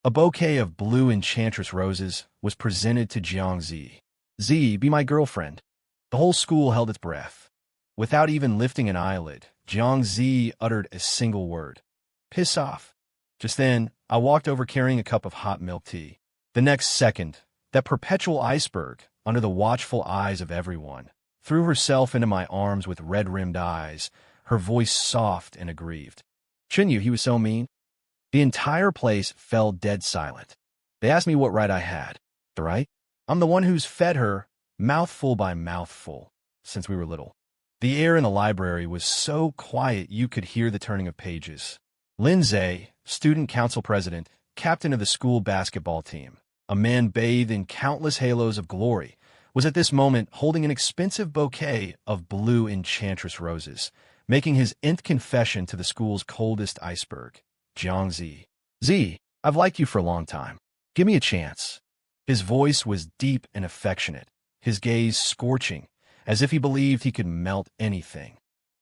A bouquet of blue enchantress roses was presented to Jiang Zi. "Z, be my girlfriend." The whole school held its breath. Without even lifting an eyelid, Jiang Zi uttered a single word. "Piss off." Just then, I walked over carrying a cup of hot milk tea. The next second, that perpetual iceberg, under the watchful eyes of everyone, threw herself into my arms with red-rimmed eyes, her voice soft and aggrieved. "Shouldn't you? He was so mean." The entire place fell dead silent. They asked me what right I had. The right? I'm the one who's fed her, mouthful by mouthful, since we were little. The air in the library was so quiet you could hear the turning of pages. Lindsay, student council president, captain of the school basketball team, a man bathed in countless halos of glory, was at this moment holding an expensive bouquet of blue enchantress roses, making his nth confession to the school's coldest iceberg. Jiang Zi. "Z, I've liked you for a long time. Give me a chance." His voice was deep and affectionate, his gaze scorching, as if he believed he could melt anything.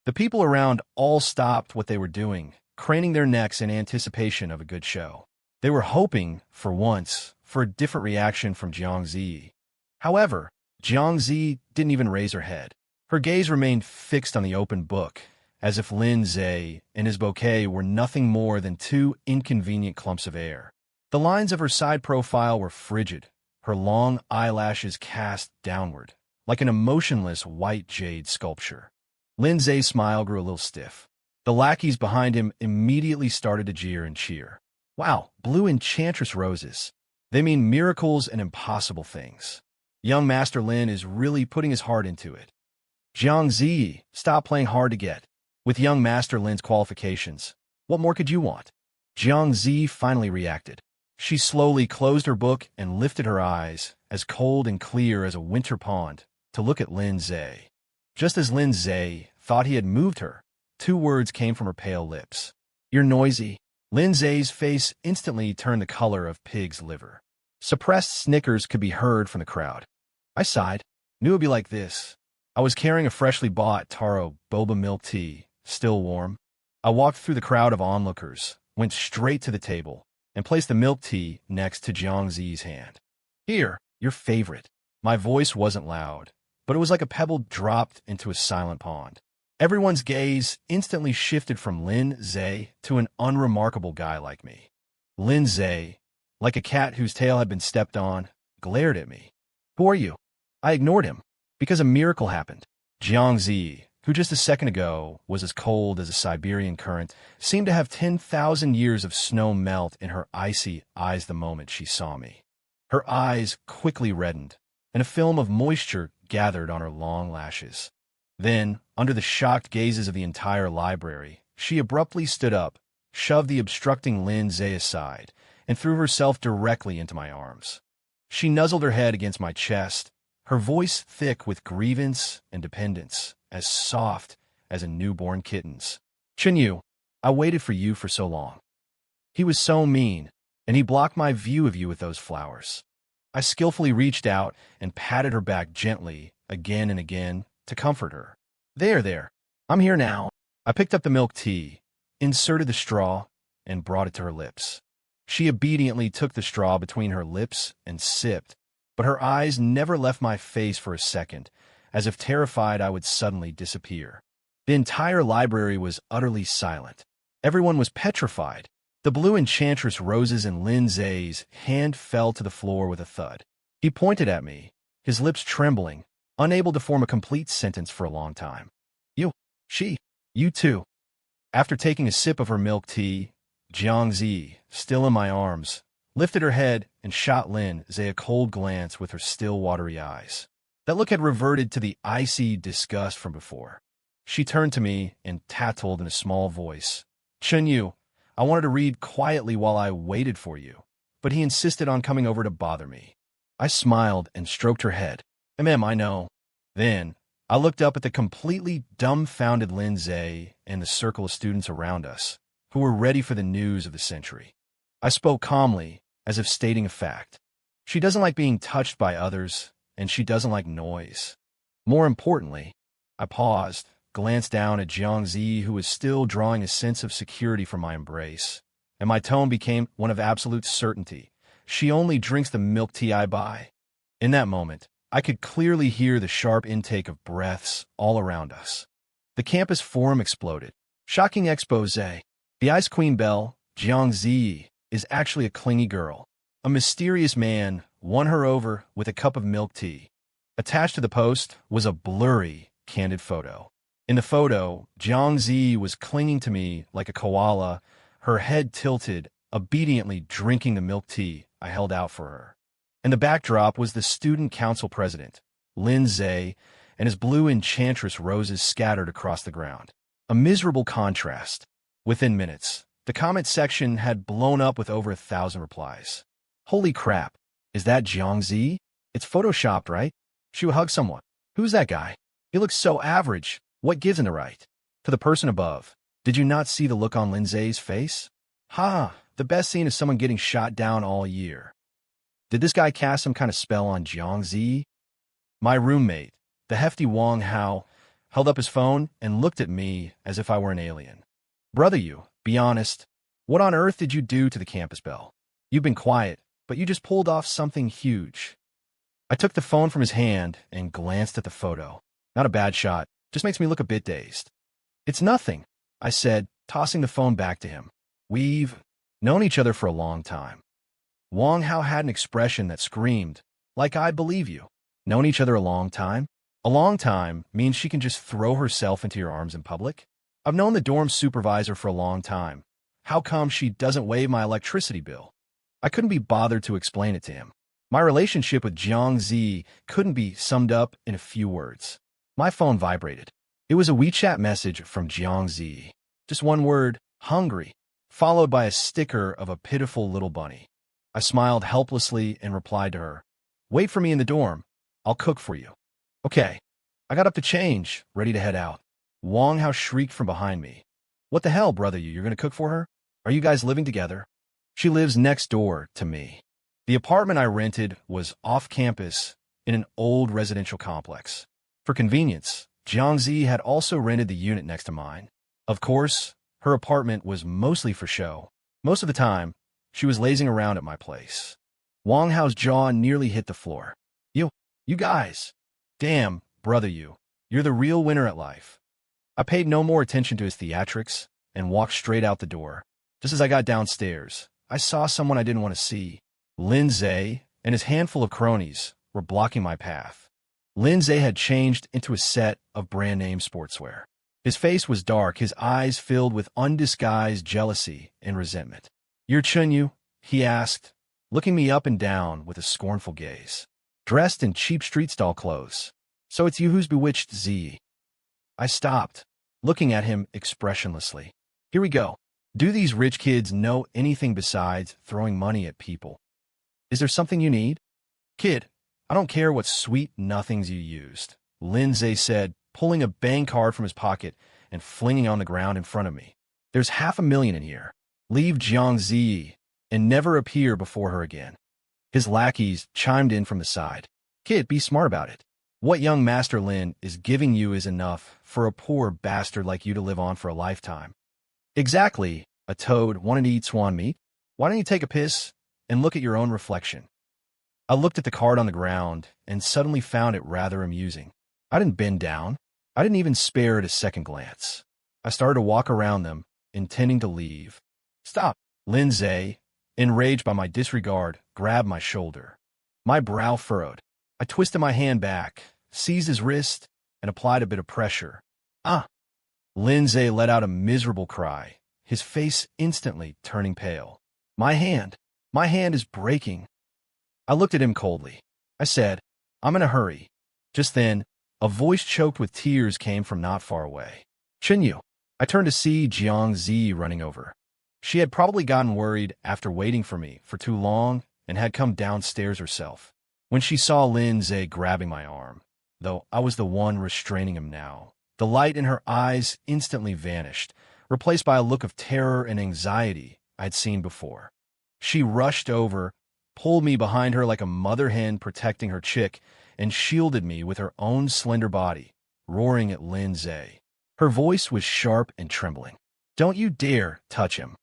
The people around all stopped what they were doing, craning their necks in anticipation of a good show. They were hoping, for once, for a different reaction from Jiang Zi. However, Jiang Zi didn't even raise her head. Her gaze remained fixed on the open book, as if Lindsay and his bouquet were nothing more than two inconvenient clumps of air. The lines of her side profile were frigid, her long eyelashes cast downward, like an emotionless white jade sculpture. Lindsay's smile grew a little stiff. The lackeys behind him immediately started to jeer and cheer. "Wow, blue enchantress roses. They mean miracles and impossible things. Young Master Lin is really putting his heart into it." "Jiang Zi, stop playing hard to get. With young Master Lin's qualifications, what more could you want?" Jiang Zi finally reacted. She slowly closed her book and lifted her eyes, as cold and clear as a winter pond, to look at Lindsay. Just as Lindsay thought he had moved her, two words came from her pale lips. "You're noisy." Lindsay's face instantly turned the color of pig's liver. Suppressed snickers could be heard from the crowd. I sighed. Knew it'd be like this. I was carrying a freshly bought taro boba milk tea, still warm. I walked through the crowd of onlookers, went straight to the table, and placed the milk tea next to Jiang Zi's hand. "Here, your favorite." My voice wasn't loud, but it was like a pebble dropped into a silent pond. Everyone's gaze instantly shifted from Lindsay to an unremarkable guy like me. Lindsay, like a cat whose tail had been stepped on, glared at me. "Who are you?" I ignored him, because a miracle happened. Jiang Zi, who just a second ago was as cold as a Siberian current, seemed to have 10,000 years of snow melt in her icy eyes the moment she saw me. Her eyes quickly reddened, and a film of moisture gathered on her long lashes. Then, under the shocked gazes of the entire library, she abruptly stood up, shoved the obstructing Lindsay aside, and threw herself directly into my arms. She nuzzled her head against my chest, her voice thick with grievance and dependence, as soft as a newborn kitten's. "Chinyu, I waited for you for so long. He was so mean, and he blocked my view of you with those flowers." I skillfully reached out and patted her back gently, again and again, to comfort her. There, I'm here now." I picked up the milk tea, inserted the straw, and brought it to her lips. She obediently took the straw between her lips and sipped, but her eyes never left my face for a second, as if terrified I would suddenly disappear. The entire library was utterly silent. Everyone was petrified. The blue enchantress roses in Lindsay's hand fell to the floor with a thud. He pointed at me, his lips trembling, unable to form a complete sentence for a long time. You too." After taking a sip of her milk tea, Jiang Zi, still in my arms, lifted her head and shot Lindsay a cold glance with her still watery eyes. That look had reverted to the icy disgust from before. She turned to me and tattled in a small voice. "Chinyu, I wanted to read quietly while I waited for you, but he insisted on coming over to bother me." I smiled and stroked her head. I know." Then, I looked up at the completely dumbfounded Lindsay and the circle of students around us, who were ready for the news of the century. I spoke calmly, as if stating a fact. She doesn't like being touched by others, and she doesn't like noise. More importantly, I paused, glanced down at Jiang Zi, who was still drawing a sense of security from my embrace, and my tone became one of absolute certainty. She only drinks the milk tea I buy. In that moment, I could clearly hear the sharp intake of breaths all around us. The campus forum exploded. Shocking expose. The Ice Queen Belle, Jiangzi, is actually a clingy girl. A mysterious man won her over with a cup of milk tea. Attached to the post was a blurry, candid photo. In the photo, Jiangzi was clinging to me like a koala, her head tilted, obediently drinking the milk tea I held out for her. And the backdrop was the student council president, Lin Zhe, and his blue enchantress roses scattered across the ground. A miserable contrast. Within minutes, the comment section had blown up with over 1,000 replies. Holy crap, is that Jiangzi? It's photoshopped, right? She would hug someone. Who's that guy? He looks so average. What gives him the right? To the person above, did you not see the look on Lindsay's face? Ha, the best scene is someone getting shot down all year. Did this guy cast some kind of spell on Jiangzi? My roommate, the hefty Wang Hao, held up his phone and looked at me as if I were an alien. Brother, be honest. What on earth did you do to the campus bell? You've been quiet, but you just pulled off something huge. I took the phone from his hand and glanced at the photo. Not a bad shot, just makes me look a bit dazed. It's nothing, I said, tossing the phone back to him. We've known each other for a long time. Wang Hao had an expression that screamed, like I believe you. Known each other a long time? A long time means she can just throw herself into your arms in public? I've known the dorm supervisor for a long time. How come she doesn't waive my electricity bill? I couldn't be bothered to explain it to him. My relationship with Jiangzi couldn't be summed up in a few words. My phone vibrated. It was a WeChat message from Jiangzi. Just one word, hungry, followed by a sticker of a pitiful little bunny. I smiled helplessly and replied to her, Wait for me in the dorm. I'll cook for you. Okay. I got up to change, ready to head out. Wang Hao shrieked from behind me. What the hell, brother, you're going to cook for her? Are you guys living together? She lives next door to me. The apartment I rented was off campus in an old residential complex. For convenience, Jiangzi had also rented the unit next to mine. Of course, her apartment was mostly for show. Most of the time, she was lazing around at my place. Wang Hao's jaw nearly hit the floor. You guys. Damn, brother, you're the real winner at life. I paid no more attention to his theatrics and walked straight out the door. Just as I got downstairs, I saw someone I didn't want to see. Lin Zhe and his handful of cronies were blocking my path. Lin Zhe had changed into a set of brand-name sportswear. His face was dark, his eyes filled with undisguised jealousy and resentment. You're Chunyu? He asked, looking me up and down with a scornful gaze. Dressed in cheap street stall clothes. So it's you who's bewitched Z. I stopped, looking at him expressionlessly. Here we go. Do these rich kids know anything besides throwing money at people? Is there something you need? Kid, I don't care what sweet nothings you used, Lin Zhe said, pulling a bank card from his pocket and flinging on the ground in front of me. There's $500,000 in here. Leave Jiangzi and never appear before her again. His lackeys chimed in from the side. Kid, be smart about it. What young Master Lin is giving you is enough for a poor bastard like you to live on for a lifetime. Exactly, a toad wanting to eat swan meat. Why don't you take a piss and look at your own reflection? I looked at the card on the ground and suddenly found it rather amusing. I didn't bend down. I didn't even spare it a second glance. I started to walk around them, intending to leave. Stop, Lin Zhe, enraged by my disregard, grabbed my shoulder. My brow furrowed. I twisted my hand back, seized his wrist, and applied a bit of pressure. Ah! Lin Zhe let out a miserable cry, his face instantly turning pale. My hand is breaking. I looked at him coldly. I said, I'm in a hurry. Just then, a voice choked with tears came from not far away. Chinyu. I turned to see Jiangzi running over. She had probably gotten worried after waiting for me for too long and had come downstairs herself. When she saw Lin Zhe grabbing my arm, though I was the one restraining him now, the light in her eyes instantly vanished, replaced by a look of terror and anxiety I'd seen before. She rushed over, pulled me behind her like a mother hen protecting her chick, and shielded me with her own slender body, roaring at Lin Zhe. Her voice was sharp and trembling. Don't you dare touch him.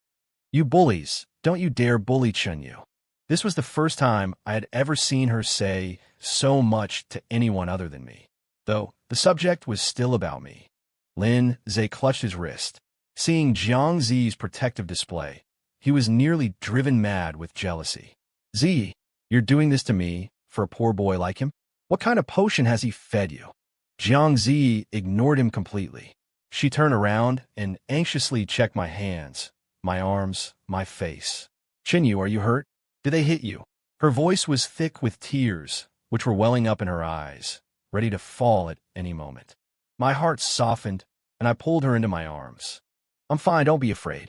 You bullies, don't you dare bully Chunyu. This was the first time I had ever seen her say so much to anyone other than me, though the subject was still about me. Lin Zhe clutched his wrist. Seeing Jiang Zi's protective display, he was nearly driven mad with jealousy. Z, you're doing this to me for a poor boy like him? What kind of potion has he fed you? Jiang Zi ignored him completely. She turned around and anxiously checked my hands, my arms, my face. Chinyu, are you hurt? Did they hit you? Her voice was thick with tears, which were welling up in her eyes, ready to fall at any moment. My heart softened, and I pulled her into my arms. I'm fine, don't be afraid.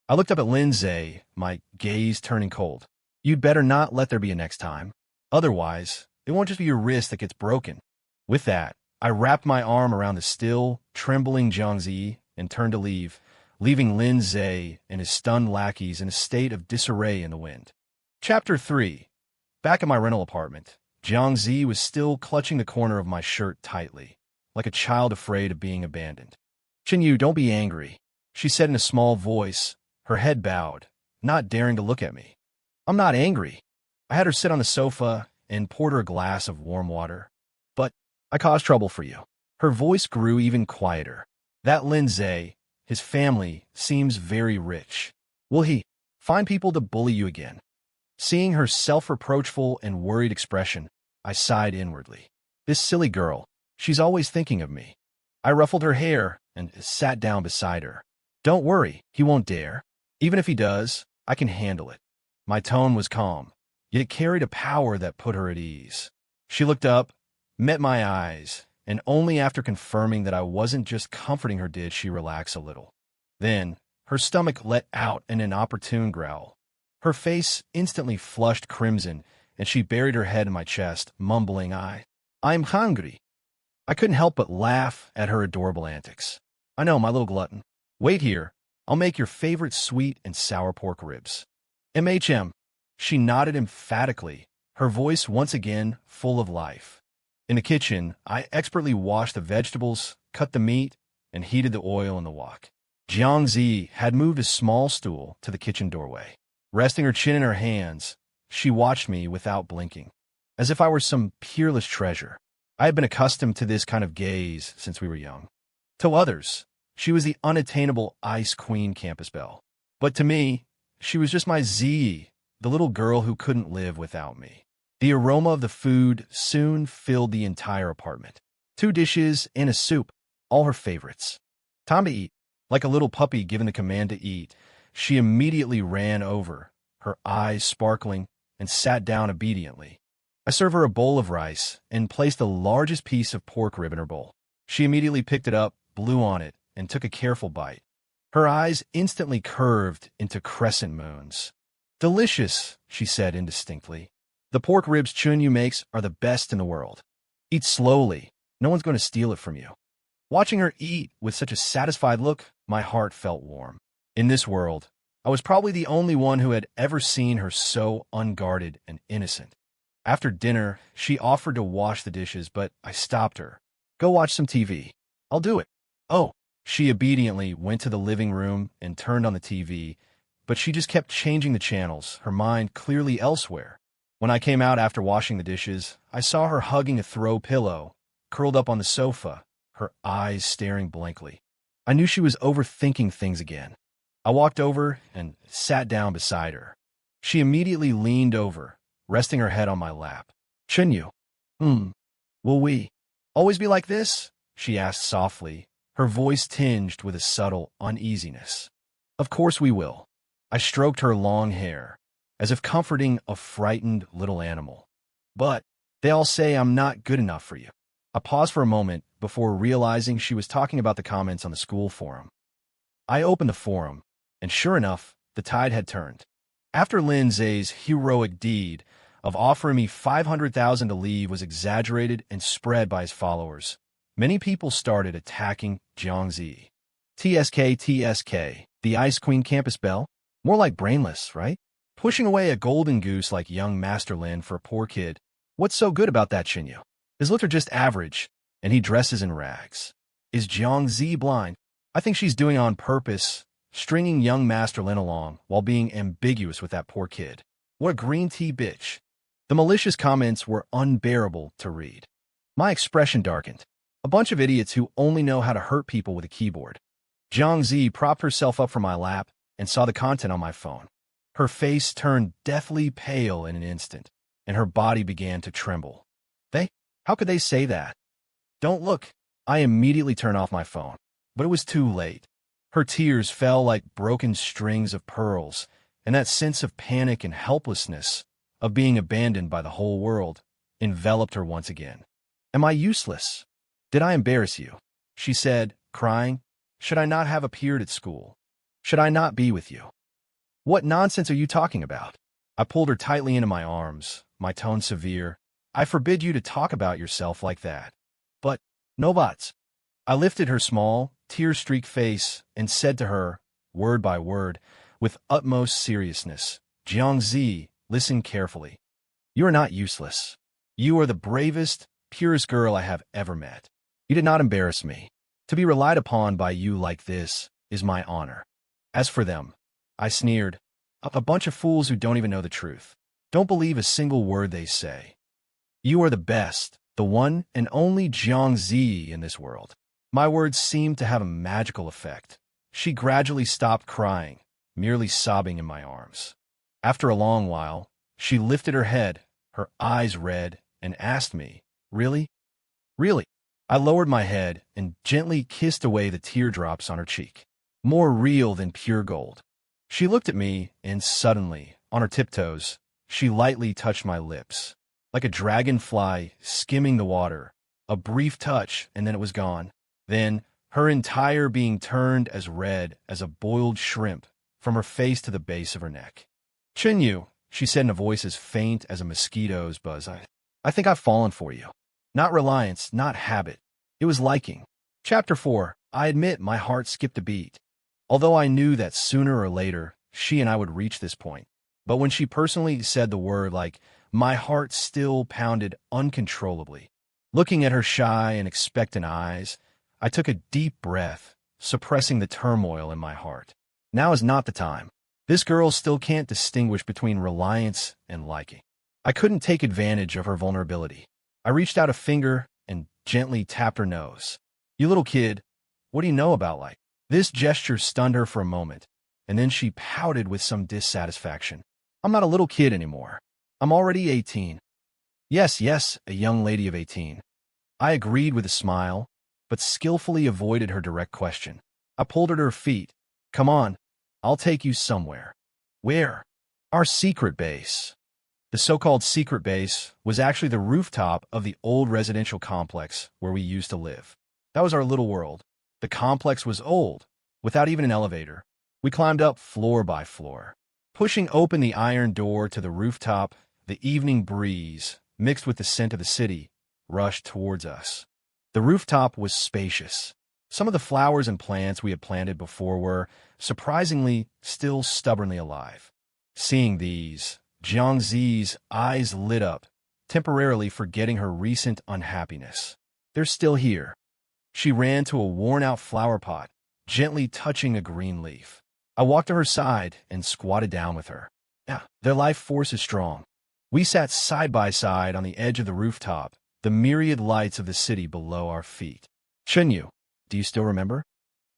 I looked up at Lindsay, my gaze turning cold. You'd better not let there be a next time. Otherwise, it won't just be your wrist that gets broken. With that, I wrapped my arm around the still, trembling Jiangzi and turned to leave, leaving Lin Zhe and his stunned lackeys in a state of disarray in the wind. Chapter 3. Back at my rental apartment, Jiangzi was still clutching the corner of my shirt tightly, like a child afraid of being abandoned. Chinyu, don't be angry, she said in a small voice, her head bowed, not daring to look at me. I'm not angry. I had her sit on the sofa and poured her a glass of warm water. But I caused trouble for you. Her voice grew even quieter. That Lindsay, his family, seems very rich. Will he find people to bully you again? Seeing her self-reproachful and worried expression, I sighed inwardly. This silly girl, she's always thinking of me. I ruffled her hair and sat down beside her. Don't worry, he won't dare. Even if he does, I can handle it. My tone was calm, yet it carried a power that put her at ease. She looked up, met my eyes, and only after confirming that I wasn't just comforting her did she relax a little. Then, her stomach let out in an opportune growl. Her face instantly flushed crimson, and she buried her head in my chest, mumbling, I'm hungry. I couldn't help but laugh at her adorable antics. I know, my little glutton. Wait here. I'll make your favorite sweet and sour pork ribs. MHM. She nodded emphatically, her voice once again full of life. In the kitchen, I expertly washed the vegetables, cut the meat, and heated the oil in the wok. Jiangzi had moved a small stool to the kitchen doorway. Resting her chin in her hands, she watched me without blinking, as if I were some peerless treasure. I had been accustomed to this kind of gaze since we were young. To others, she was the unattainable Ice Queen campus belle. But to me, she was just my Z, the little girl who couldn't live without me. The aroma of the food soon filled the entire apartment. 2 dishes and a soup, all her favorites. Time to eat. Like a little puppy given the command to eat, she immediately ran over, her eyes sparkling, and sat down obediently. I served her a bowl of rice and placed the largest piece of pork rib in her bowl. She immediately picked it up, blew on it, and took a careful bite. Her eyes instantly curved into crescent moons. Delicious, she said indistinctly. The pork ribs Chunyu makes are the best in the world. Eat slowly. No one's going to steal it from you. Watching her eat with such a satisfied look, my heart felt warm. In this world, I was probably the only one who had ever seen her so unguarded and innocent. After dinner, she offered to wash the dishes, but I stopped her. Go watch some TV. I'll do it. Oh. She obediently went to the living room and turned on the TV, but she just kept changing the channels, her mind clearly elsewhere. When I came out after washing the dishes, I saw her hugging a throw pillow, curled up on the sofa, her eyes staring blankly. I knew she was overthinking things again. I walked over and sat down beside her. She immediately leaned over, resting her head on my lap. Chunyu, will we always be like this? She asked softly, her voice tinged with a subtle uneasiness. Of course we will. I stroked her long hair, as if comforting a frightened little animal. But they all say I'm not good enough for you. I paused for a moment before realizing she was talking about the comments on the school forum. I opened the forum, and sure enough, the tide had turned. After Lindsay's heroic deed of offering me $500,000 to leave was exaggerated and spread by his followers, many people started attacking Jiangzi. TSK, the Ice Queen campus belle? More like brainless, right? Pushing away a golden goose like young Master Lin for a poor kid. What's so good about that, Xinyu? His looks are just average, and he dresses in rags. Is Jiangzi blind? I think she's doing it on purpose stringing young Master Lin along while being ambiguous with that poor kid. What a green tea bitch. The malicious comments were unbearable to read. My expression darkened. A bunch of idiots who only know how to hurt people with a keyboard. Jiangzi propped herself up from my lap and saw the content on my phone. Her face turned deathly pale in an instant, and her body began to tremble. How could they say that? Don't look. I immediately turned off my phone, but it was too late. Her tears fell like broken strings of pearls, and that sense of panic and helplessness, of being abandoned by the whole world, enveloped her once again. Am I useless? Did I embarrass you? She said, crying. Should I not have appeared at school? Should I not be with you? What nonsense are you talking about? I pulled her tightly into my arms, my tone severe. I forbid you to talk about yourself like that. But, no buts. I lifted her small, tear-streaked face and said to her, word by word, with utmost seriousness, Jiangzi, listen carefully. You are not useless. You are the bravest, purest girl I have ever met. You did not embarrass me. To be relied upon by you like this is my honor. As for them, I sneered, a bunch of fools who don't even know the truth. Don't believe a single word they say. You are the best, the one and only Jiangzi in this world. My words seemed to have a magical effect. She gradually stopped crying, merely sobbing in my arms. After a long while, she lifted her head, her eyes red, and asked me, Really? Really? I lowered my head and gently kissed away the teardrops on her cheek. More real than pure gold. She looked at me, and suddenly, on her tiptoes, she lightly touched my lips. Like a dragonfly skimming the water, a brief touch, and then it was gone. Then, her entire being turned as red as a boiled shrimp from her face to the base of her neck. Chinyu, she said in a voice as faint as a mosquito's buzz, I think I've fallen for you. Not reliance, not habit. It was liking. Chapter 4. I admit my heart skipped a beat. Although I knew that sooner or later, she and I would reach this point. But when she personally said the word my heart still pounded uncontrollably. Looking at her shy and expectant eyes, I took a deep breath, suppressing the turmoil in my heart. Now is not the time. This girl still can't distinguish between reliance and liking. I couldn't take advantage of her vulnerability. I reached out a finger and gently tapped her nose. You little kid, what do you know about life? This gesture stunned her for a moment, and then she pouted with some dissatisfaction. I'm not a little kid anymore. I'm already 18. Yes, a young lady of 18. I agreed with a smile, but skillfully avoided her direct question. I pulled her to her feet. Come on, I'll take you somewhere. Where? Our secret base. The so-called secret base was actually the rooftop of the old residential complex where we used to live. That was our little world. The complex was old, without even an elevator. We climbed up floor by floor. Pushing open the iron door to the rooftop, the evening breeze, mixed with the scent of the city, rushed towards us. The rooftop was spacious. Some of the flowers and plants we had planted before were, surprisingly, still stubbornly alive. Seeing these, Jiangzi's eyes lit up, temporarily forgetting her recent unhappiness. They're still here. She ran to a worn-out flower pot, gently touching a green leaf. I walked to her side and squatted down with her. Yeah, their life force is strong. We sat side by side on the edge of the rooftop, the myriad lights of the city below our feet. Chinyu, do you still remember?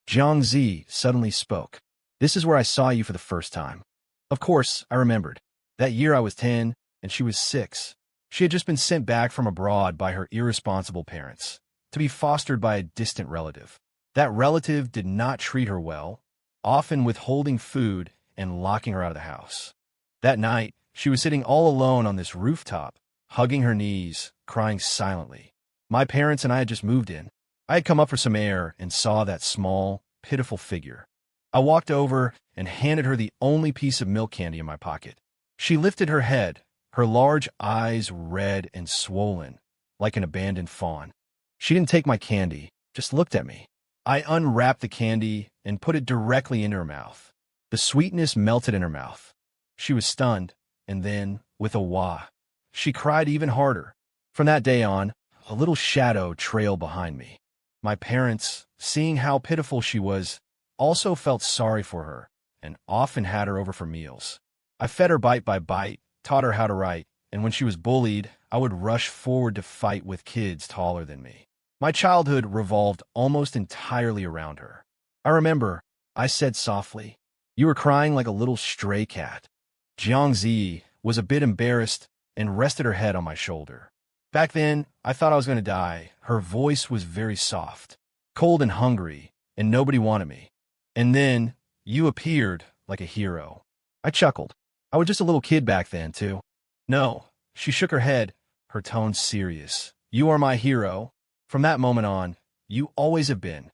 Jiangzi suddenly spoke. This is where I saw you for the first time. Of course, I remembered. That year I was 10, and she was 6. She had just been sent back from abroad by her irresponsible parents, to be fostered by a distant relative. That relative did not treat her well, often withholding food and locking her out of the house. That night, she was sitting all alone on this rooftop, hugging her knees, crying silently. My parents and I had just moved in. I had come up for some air and saw that small, pitiful figure. I walked over and handed her the only piece of milk candy in my pocket. She lifted her head, her large eyes red and swollen, like an abandoned fawn. She didn't take my candy, just looked at me. I unwrapped the candy and put it directly into her mouth. The sweetness melted in her mouth. She was stunned, and then, with a wah, she cried even harder. From that day on, a little shadow trailed behind me. My parents, seeing how pitiful she was, also felt sorry for her and often had her over for meals. I fed her bite by bite, taught her how to write, and when she was bullied, I would rush forward to fight with kids taller than me. My childhood revolved almost entirely around her. I remember, I said softly, "You were crying like a little stray cat." Jiangzi was a bit embarrassed and rested her head on my shoulder. Back then, I thought I was going to die. Her voice was very soft, cold and hungry, and nobody wanted me. And then, you appeared like a hero. I chuckled. I was just a little kid back then, too. No, she shook her head, her tone serious. You are my hero. From that moment on, you always have been.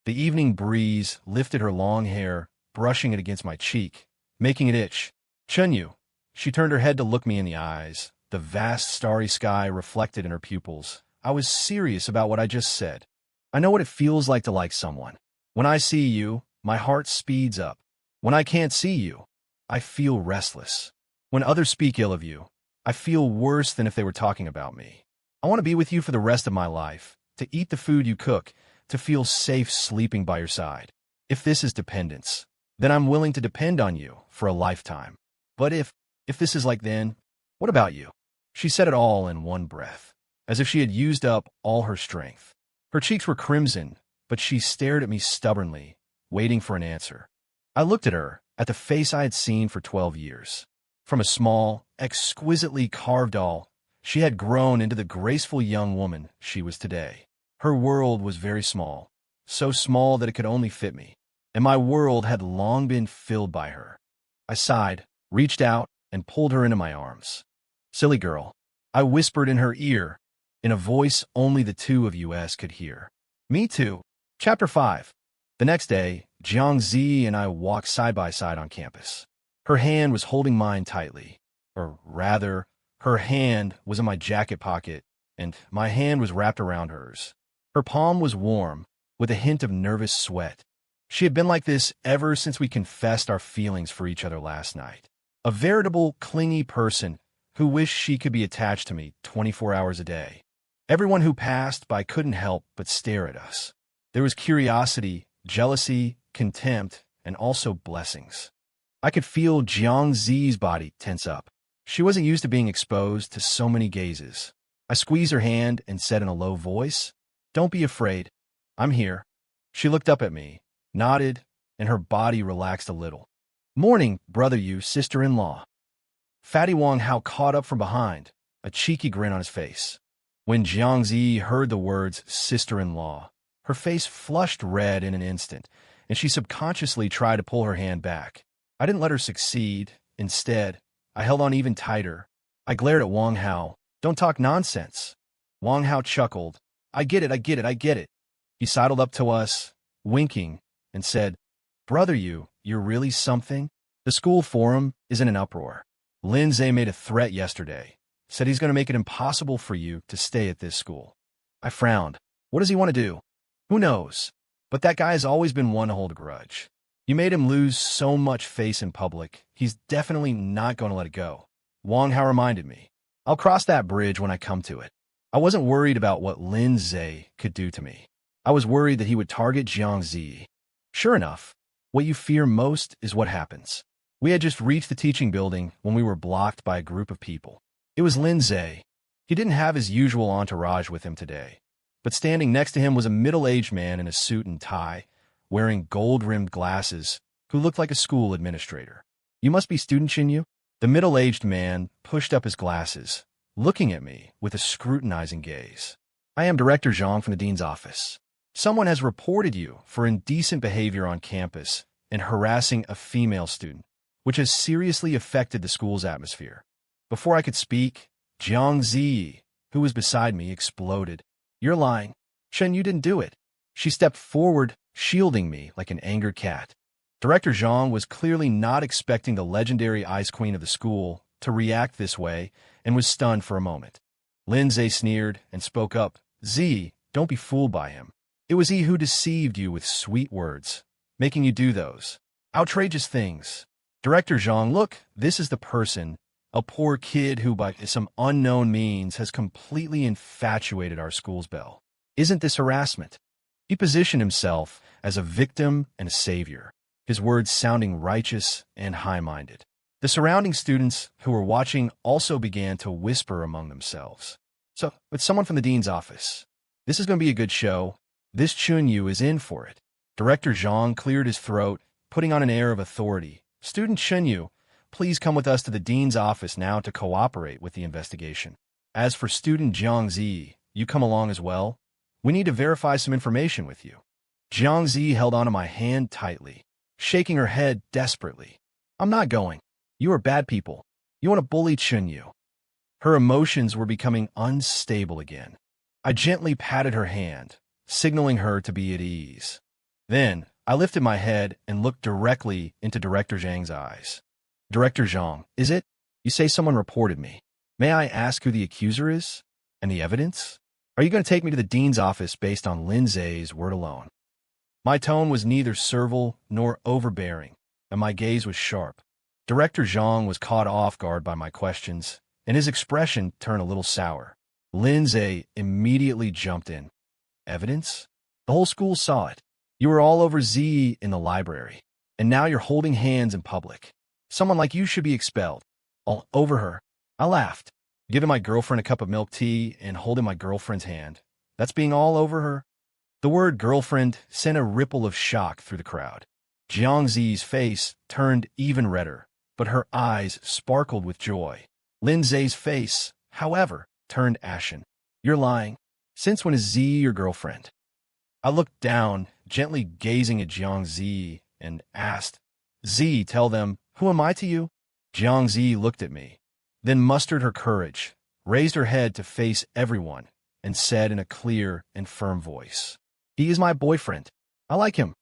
The evening breeze lifted her long hair, brushing it against my cheek, making it itch. Chunyu. She turned her head to look me in the eyes, the vast starry sky reflected in her pupils. I was serious about what I just said. I know what it feels like to like someone. When I see you, my heart speeds up. When I can't see you, I feel restless. When others speak ill of you, I feel worse than if they were talking about me. I want to be with you for the rest of my life, to eat the food you cook, to feel safe sleeping by your side. If this is dependence, then I'm willing to depend on you for a lifetime. But if this is like then, what about you? She said it all in one breath, as if she had used up all her strength. Her cheeks were crimson, but she stared at me stubbornly, waiting for an answer. I looked at her, at the face I had seen for 12 years. From a small, exquisitely carved doll, she had grown into the graceful young woman she was today. Her world was very small, so small that it could only fit me, and my world had long been filled by her. I sighed, reached out, and pulled her into my arms. Silly girl, I whispered in her ear, in a voice only the two of us could hear. Me too. Chapter 5. The next day, Jiangzi and I walked side by side on campus. Her hand was holding mine tightly, or rather, her hand was in my jacket pocket, and my hand was wrapped around hers. Her palm was warm, with a hint of nervous sweat. She had been like this ever since we confessed our feelings for each other last night. A veritable, clingy person who wished she could be attached to me 24 hours a day. Everyone who passed by couldn't help but stare at us. There was curiosity, jealousy, contempt, and also blessings. I could feel Jiangzi's body tense up. She wasn't used to being exposed to so many gazes. I squeezed her hand and said in a low voice, "Don't be afraid. I'm here." She looked up at me, nodded, and her body relaxed a little. "Morning, brother you, sister-in-law." Fatty Wang Hao caught up from behind, a cheeky grin on his face. When Jiangzi heard the words sister-in-law, her face flushed red in an instant, and she subconsciously tried to pull her hand back. I didn't let her succeed. Instead, I held on even tighter. I glared at Wang Hao. "Don't talk nonsense." Wang Hao chuckled. I get it. He sidled up to us, winking, and said, "Brother you're really something?" The school forum is in an uproar. Lindsay made a threat yesterday, said he's going to make it impossible for you to stay at this school. I frowned. What does he want to do? Who knows? But that guy has always been one to hold a grudge. You made him lose so much face in public, he's definitely not going to let it go. Wang Hao reminded me. I'll cross that bridge when I come to it. I wasn't worried about what Lindsay could do to me. I was worried that he would target Jiangzi. Sure enough, what you fear most is what happens. We had just reached the teaching building when we were blocked by a group of people. It was Lindsay. He didn't have his usual entourage with him today, but standing next to him was a middle-aged man in a suit and tie, wearing gold-rimmed glasses, who looked like a school administrator. "You must be student Xinyu?" The middle-aged man pushed up his glasses, looking at me with a scrutinizing gaze. "I am Director Zhang from the dean's office. Someone has reported you for indecent behavior on campus and harassing a female student, which has seriously affected the school's atmosphere." Before I could speak, Jiangzi, who was beside me, exploded. "You're lying. Chen, you didn't do it." She stepped forward, shielding me like an angered cat. Director Zhang was clearly not expecting the legendary ice queen of the school to react this way and was stunned for a moment. Lindsay sneered and spoke up. "Z, don't be fooled by him. It was he who deceived you with sweet words, making you do those outrageous things." Director Zhang, look, this is the person, a poor kid who by some unknown means has completely infatuated our school's belle. Isn't this harassment? He positioned himself as a victim and a savior, his words sounding righteous and high-minded. The surrounding students who were watching also began to whisper among themselves. So, it's someone from the dean's office. This is going to be a good show. This Chunyu is in for it. Director Zhang cleared his throat, putting on an air of authority. Student Chunyu, please come with us to the dean's office now to cooperate with the investigation. As for student Jiangzi, you come along as well. We need to verify some information with you. Jiangzi held onto my hand tightly, shaking her head desperately. I'm not going. You are bad people. You want to bully Chunyu. Her emotions were becoming unstable again. I gently patted her hand, signaling her to be at ease. Then, I lifted my head and looked directly into Director Zhang's eyes. Director Zhang, is it? You say someone reported me. May I ask who the accuser is? And the evidence? Are you going to take me to the dean's office based on Lindsay's word alone? My tone was neither servile nor overbearing, and my gaze was sharp. Director Zhang was caught off guard by my questions, and his expression turned a little sour. Lindsay immediately jumped in. Evidence? The whole school saw it. You were all over Z in the library, and now you're holding hands in public. Someone like you should be expelled. All over her. I laughed, giving my girlfriend a cup of milk tea and holding my girlfriend's hand. That's being all over her? The word girlfriend sent a ripple of shock through the crowd. Jiangzi's face turned even redder, but her eyes sparkled with joy. Lindsay's face, however, turned ashen. You're lying. Since when is Z your girlfriend? I looked down, gently gazing at Jiangzi, and asked, Z, tell them, who am I to you? Jiangzi looked at me, then mustered her courage, raised her head to face everyone, and said in a clear and firm voice, he is my boyfriend. I like him.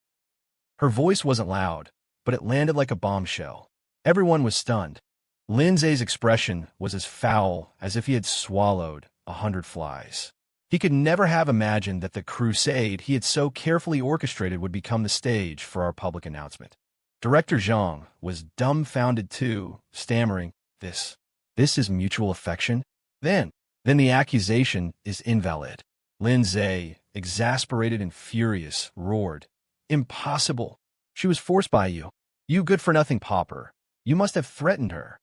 Her voice wasn't loud, but it landed like a bombshell. Everyone was stunned. Lindsay's expression was as foul as if he had swallowed 100 flies. He could never have imagined that the crusade he had so carefully orchestrated would become the stage for our public announcement. Director Zhang was dumbfounded too, stammering, This is mutual affection? Then the accusation is invalid. Lindsay, exasperated and furious, roared, Impossible. She was forced by you. You good-for-nothing pauper. You must have threatened her.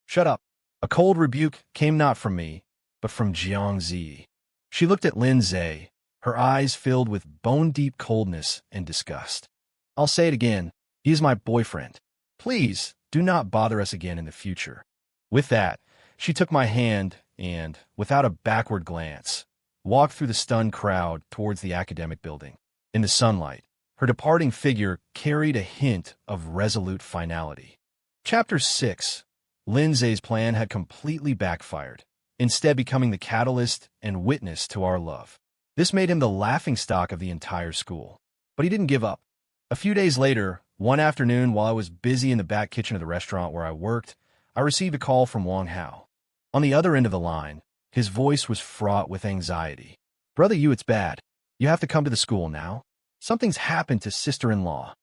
Shut up. A cold rebuke came not from me, but from Jiangzi. She looked at Lindsay, her eyes filled with bone-deep coldness and disgust. I'll say it again. He is my boyfriend. Please, do not bother us again in the future. With that, she took my hand and, without a backward glance, walked through the stunned crowd towards the academic building. In the sunlight, her departing figure carried a hint of resolute finality. Chapter 6. Lindsay's plan had completely backfired, instead becoming the catalyst and witness to our love. This made him the laughingstock of the entire school. But he didn't give up. A few days later, one afternoon while I was busy in the back kitchen of the restaurant where I worked, I received a call from Wang Hao. On the other end of the line, his voice was fraught with anxiety. Brother Yu, it's bad. You have to come to the school now. Something's happened to sister-in-law.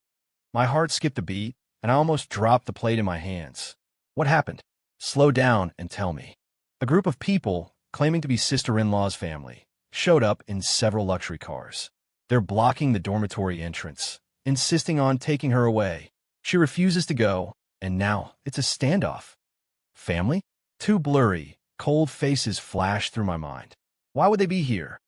My heart skipped a beat, and I almost dropped the plate in my hands. What happened? Slow down and tell me. A group of people, claiming to be sister-in-law's family, showed up in several luxury cars. They're blocking the dormitory entrance, insisting on taking her away. She refuses to go, and now it's a standoff. Family? Two blurry, cold faces flashed through my mind. Why would they be here?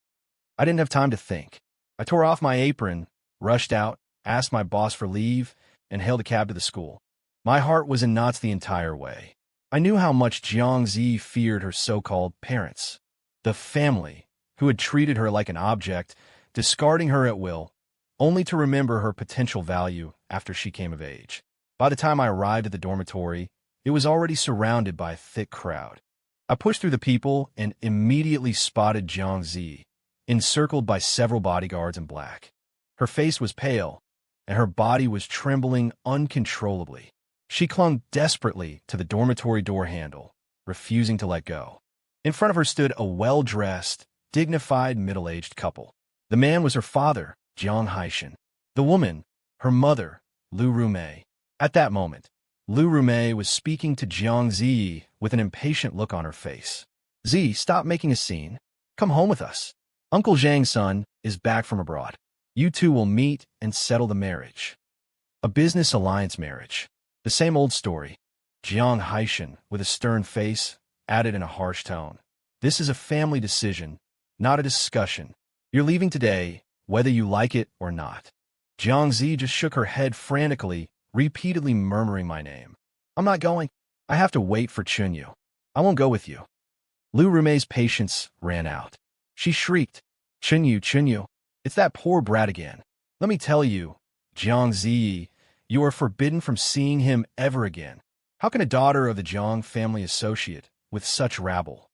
I didn't have time to think. I tore off my apron, rushed out, asked my boss for leave, and hailed a cab to the school. My heart was in knots the entire way. I knew how much Jiangzi feared her so-called parents, the family, who had treated her like an object, discarding her at will, only to remember her potential value after she came of age. By the time I arrived at the dormitory, it was already surrounded by a thick crowd. I pushed through the people and immediately spotted Jiangzi, encircled by several bodyguards in black. Her face was pale, and her body was trembling uncontrollably. She clung desperately to the dormitory door handle, refusing to let go. In front of her stood a well-dressed, dignified middle-aged couple. The man was her father, Jiang Haishan. The woman, her mother, Lu Rumei. At that moment, Lu Rumei was speaking to Jiangzi with an impatient look on her face. Z, stop making a scene. Come home with us. Uncle Zhang's son is back from abroad. You two will meet and settle the marriage. A business alliance marriage. The same old story. Jiang Haishan, with a stern face, added in a harsh tone. This is a family decision, not a discussion. You're leaving today, whether you like it or not. Jiang Zi just shook her head frantically, repeatedly murmuring my name. I'm not going. I have to wait for Chunyu. I won't go with you. Lu Rumei's patience ran out. She shrieked, Chunyu, Chunyu, it's that poor brat again. Let me tell you, Jiang Zi, you are forbidden from seeing him ever again. How can a daughter of the Jiang family associate with such rabble?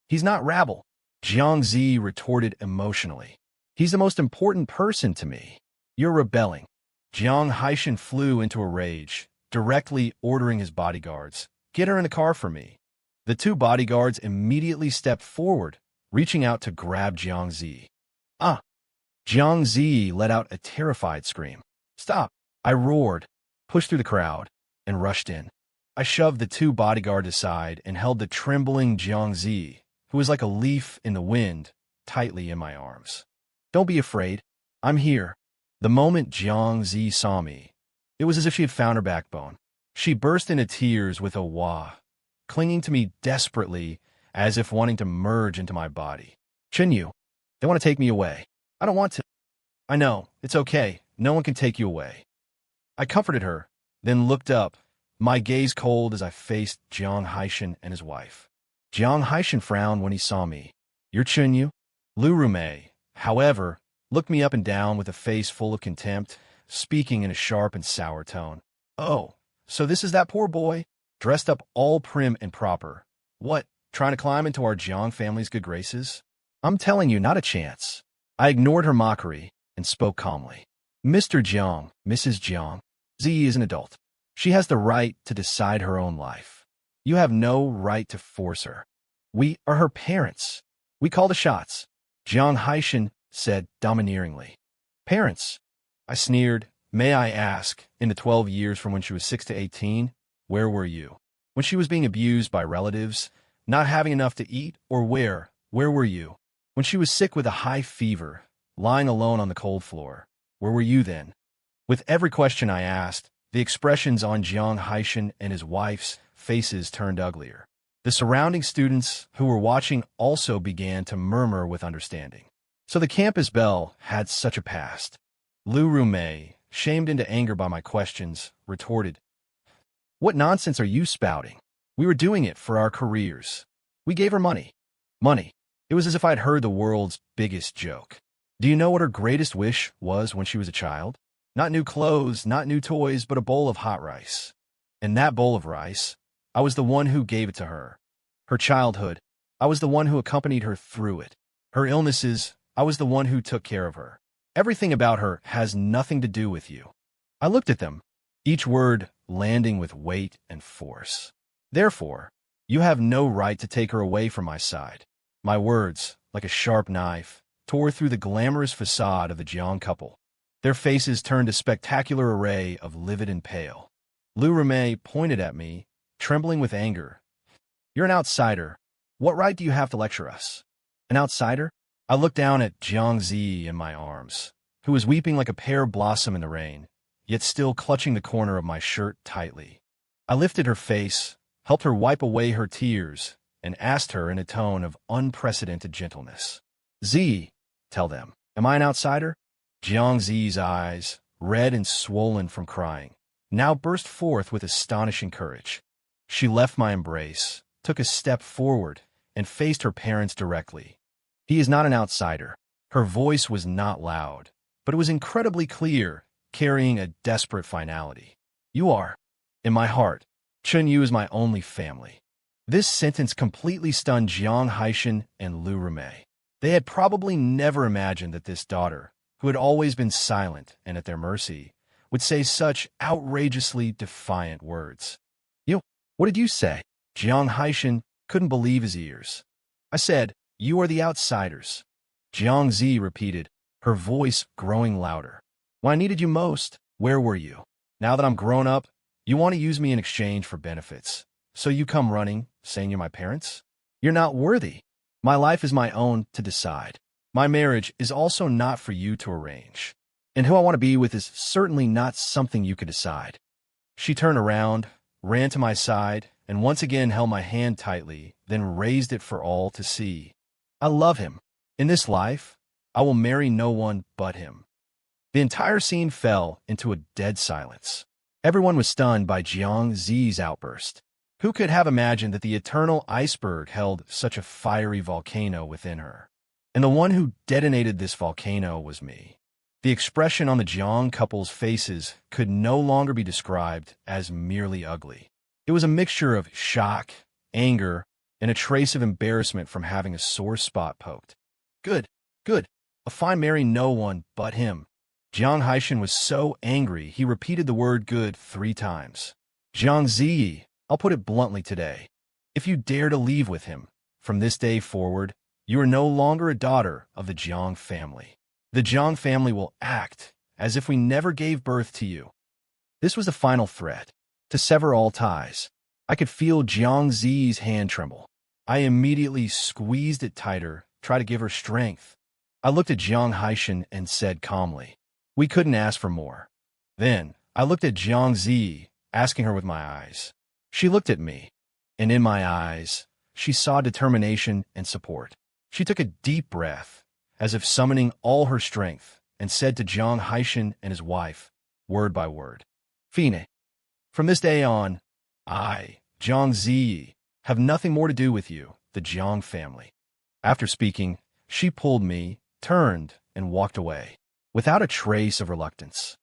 He's not rabble, Jiang Zi retorted emotionally. He's the most important person to me. You're rebelling. Jiang Haishan flew into a rage, directly ordering his bodyguards, get her in the car for me. The two bodyguards immediately stepped forward, reaching out to grab Jiang Zi. Ah! Jiang Zi let out a terrified scream. Stop! I roared, pushed through the crowd, and rushed in. I shoved the two bodyguards aside and held the trembling Jiang Zi, who was like a leaf in the wind, tightly in my arms. Don't be afraid. I'm here. The moment Jiang Zi saw me, it was as if she had found her backbone. She burst into tears with a wah, clinging to me desperately, as if wanting to merge into my body. Chinyu, they want to take me away. I don't want to. I know, it's okay. No one can take you away. I comforted her, then looked up, my gaze cold as I faced Jiang Haishan and his wife. Jiang Haishan frowned when he saw me. You're Chunyu? Lu Rumei, however, looked me up and down with a face full of contempt, speaking in a sharp and sour tone. Oh, so this is that poor boy, dressed up all prim and proper. What, trying to climb into our Jiang family's good graces? I'm telling you, not a chance. I ignored her mockery and spoke calmly. Mr. Jiang, Mrs. Jiang, Zi is an adult. She has the right to decide her own life. You have no right to force her. We are her parents. We call the shots, Jiang Haishan said domineeringly. Parents? I sneered. May I ask, in the 12 years from when she was 6 to 18, where were you? When she was being abused by relatives, not having enough to eat, or where were you? When she was sick with a high fever, lying alone on the cold floor, where were you then? With every question I asked, the expressions on Jiang Haishan and his wife's faces turned uglier. The surrounding students who were watching also began to murmur with understanding. So the campus belle had such a past. Lu Rumei, shamed into anger by my questions, retorted, What nonsense are you spouting? We were doing it for our careers. We gave her money. Money. It was as if I'd heard the world's biggest joke. Do you know what her greatest wish was when she was a child? Not new clothes, not new toys, but a bowl of hot rice. And that bowl of rice, I was the one who gave it to her. Her childhood, I was the one who accompanied her through it. Her illnesses, I was the one who took care of her. Everything about her has nothing to do with you. I looked at them, each word landing with weight and force. Therefore, you have no right to take her away from my side. My words, like a sharp knife, tore through the glamorous facade of the Jiang couple. Their faces turned a spectacular array of livid and pale. Lu Rumei pointed at me, trembling with anger. You're an outsider. What right do you have to lecture us? An outsider? I looked down at Jiang Zi in my arms, who was weeping like a pear blossom in the rain, yet still clutching the corner of my shirt tightly. I lifted her face, helped her wipe away her tears, and asked her in a tone of unprecedented gentleness. Zi, tell them, am I an outsider? Jiang Zi's eyes, red and swollen from crying, now burst forth with astonishing courage. She left my embrace, took a step forward, and faced her parents directly. He is not an outsider. Her voice was not loud, but it was incredibly clear, carrying a desperate finality. You are. In my heart, Chunyu is my only family. This sentence completely stunned Jiang Haishan and Lu Rumei. They had probably never imagined that this daughter, who had always been silent and at their mercy, would say such outrageously defiant words. You, what did you say? Jiang Haishan couldn't believe his ears. I said, you are the outsiders. Jiang Zi repeated, her voice growing louder. When I needed you most, where were you? Now that I'm grown up, you want to use me in exchange for benefits. So you come running, saying you're my parents? You're not worthy. My life is my own to decide. My marriage is also not for you to arrange. And who I want to be with is certainly not something you could decide. She turned around, ran to my side, and once again held my hand tightly, then raised it for all to see. I love him. In this life, I will marry no one but him. The entire scene fell into a dead silence. Everyone was stunned by Jiang Zi's outburst. Who could have imagined that the eternal iceberg held such a fiery volcano within her? And the one who detonated this volcano was me. The expression on the Jiang couple's faces could no longer be described as merely ugly. It was a mixture of shock, anger, and a trace of embarrassment from having a sore spot poked. Good, good. If I marry no one but him. Jiang Haishan was so angry he repeated the word good 3 times. Jiang Zi, I'll put it bluntly today. If you dare to leave with him, from this day forward, you are no longer a daughter of the Jiang family. The Jiang family will act as if we never gave birth to you. This was the final threat, to sever all ties. I could feel Jiang Zi's hand tremble. I immediately squeezed it tighter, tried to give her strength. I looked at Jiang Haishan and said calmly, we couldn't ask for more. Then, I looked at Jiang Zi, asking her with my eyes. She looked at me, and in my eyes, she saw determination and support. She took a deep breath, as if summoning all her strength, and said to Jiang Haishan and his wife, word by word, Fine. From this day on, I, Jiang Zi, have nothing more to do with you, the Jiang family. After speaking, she pulled me, turned, and walked away, without a trace of reluctance.